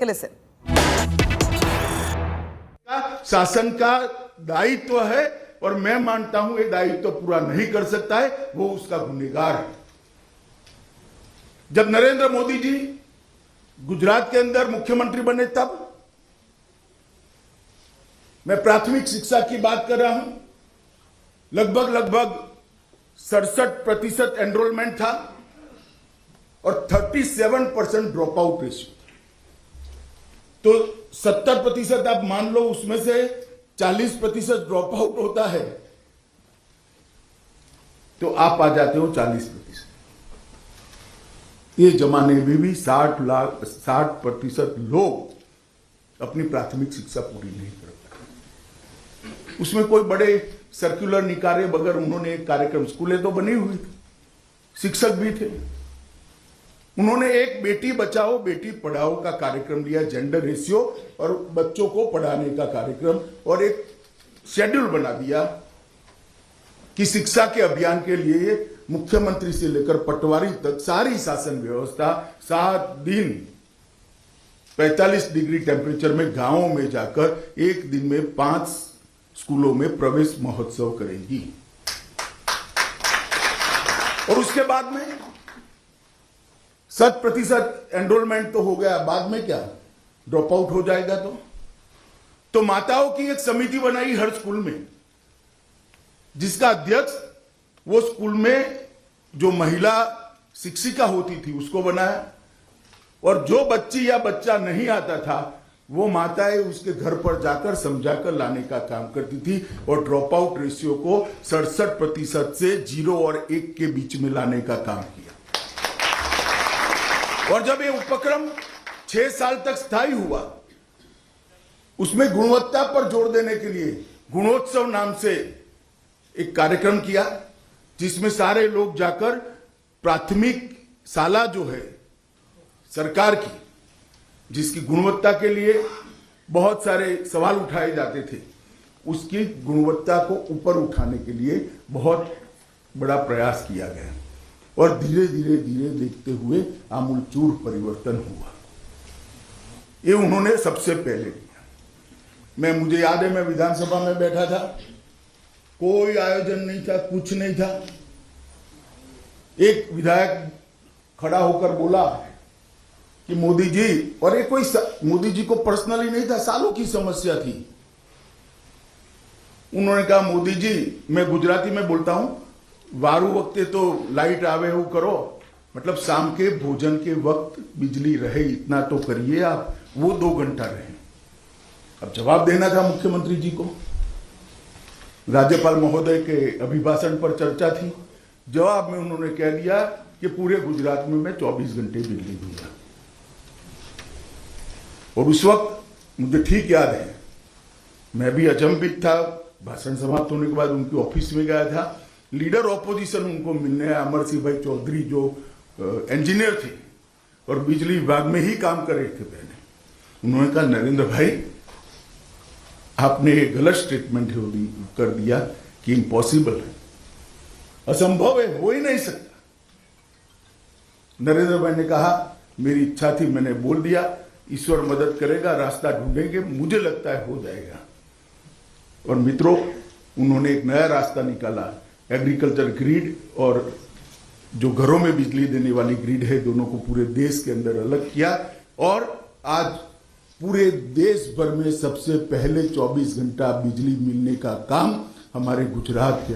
Listen. शासन का दायित्व है और मैं मानता हूं ये दायित्व पूरा नहीं कर सकता है, वो उसका गुनहगार है। जब नरेंद्र मोदी जी गुजरात के अंदर मुख्यमंत्री बने तब मैं प्राथमिक शिक्षा की बात कर रहा हूं, लगभग 67% एनरोलमेंट था और 37% ड्रॉप आउट रेशियो। तो 70% आप मान लो, उसमें से 40% ड्रॉप आउट होता है, तो आप आ जाते हो 40%। ये जमाने में भी 60% लोग अपनी प्राथमिक शिक्षा पूरी नहीं कर पाते। उसमें कोई बड़े सर्कुलर निकाले बगैर उन्होंने एक कार्यक्रम, स्कूलें तो बनी हुई थी, शिक्षक भी थे, उन्होंने एक बेटी बचाओ बेटी पढ़ाओ का कार्यक्रम लिया, जेंडर रेशियो और बच्चों को पढ़ाने का कार्यक्रम, और एक शेड्यूल बना दिया कि शिक्षा के अभियान के लिए मुख्यमंत्री से लेकर पटवारी तक सारी शासन व्यवस्था 7 दिन 45 डिग्री टेम्परेचर में गांवों में जाकर एक दिन में 5 स्कूलों में प्रवेश महोत्सव करेंगी। और उसके बाद में 100% एनरोलमेंट तो हो गया, बाद में क्या ड्रॉप आउट हो जाएगा। तो माताओं की एक समिति बनाई हर स्कूल में, जिसका अध्यक्ष वो स्कूल में जो महिला शिक्षिका होती थी उसको बनाया, और जो बच्ची या बच्चा नहीं आता था वो माताएं उसके घर पर जाकर समझाकर लाने का काम करती थी, और ड्रॉप आउट रेशियो को 67% से 0 और 1 के बीच में लाने का काम किया। और जब ये उपक्रम 6 साल तक स्थायी हुआ, उसमें गुणवत्ता पर जोर देने के लिए गुणोत्सव नाम से एक कार्यक्रम किया, जिसमें सारे लोग जाकर प्राथमिक शाला जो है सरकार की, जिसकी गुणवत्ता के लिए बहुत सारे सवाल उठाए जाते थे, उसकी गुणवत्ता को ऊपर उठाने के लिए बहुत बड़ा प्रयास किया गया, और धीरे धीरे देखते हुए आमूलचूल परिवर्तन हुआ। ये उन्होंने सबसे पहले किया। मुझे याद है, मैं विधानसभा में बैठा था, कोई आयोजन नहीं था, कुछ नहीं था। एक विधायक खड़ा होकर बोला कि मोदी जी, और ये कोई मोदी जी को पर्सनली नहीं था, सालों की समस्या थी। उन्होंने कहा, मोदी जी, मैं गुजराती में बोलता हूं, वारू वक्ते तो लाइट आवे हो करो, मतलब शाम के भोजन के वक्त बिजली रहे इतना तो करिए आप, वो 2 घंटा रहे। अब जवाब देना था मुख्यमंत्री जी को। राज्यपाल महोदय के अभिभाषण पर चर्चा थी, जवाब में उन्होंने कह दिया कि पूरे गुजरात में मैं 24 घंटे बिजली दूंगा। और उस वक्त मुझे ठीक याद है, मैं भी अचंभित था। भाषण समाप्त होने के बाद उनके ऑफिस में गया था, लीडर ऑपोजिशन उनको मिलने आया, अमर सिंह भाई चौधरी, जो इंजीनियर थे और बिजली विभाग में ही काम कर रहे थे पहले। उन्होंने कहा, नरेंद्र भाई, आपने ये गलत स्टेटमेंट कर दिया कि इम्पॉसिबल है, असंभव है, हो ही नहीं सकता। नरेंद्र भाई ने कहा, मेरी इच्छा थी, मैंने बोल दिया, ईश्वर मदद करेगा, रास्ता ढूंढेंगे, मुझे लगता है हो जाएगा। और मित्रों, उन्होंने एक नया रास्ता निकाला, एग्रीकल्चर ग्रिड और जो घरों में बिजली देने वाली ग्रिड है, दोनों को पूरे देश के अंदर अलग किया, और आज पूरे देश भर में सबसे पहले 24 घंटा बिजली मिलने का काम हमारे गुजरात के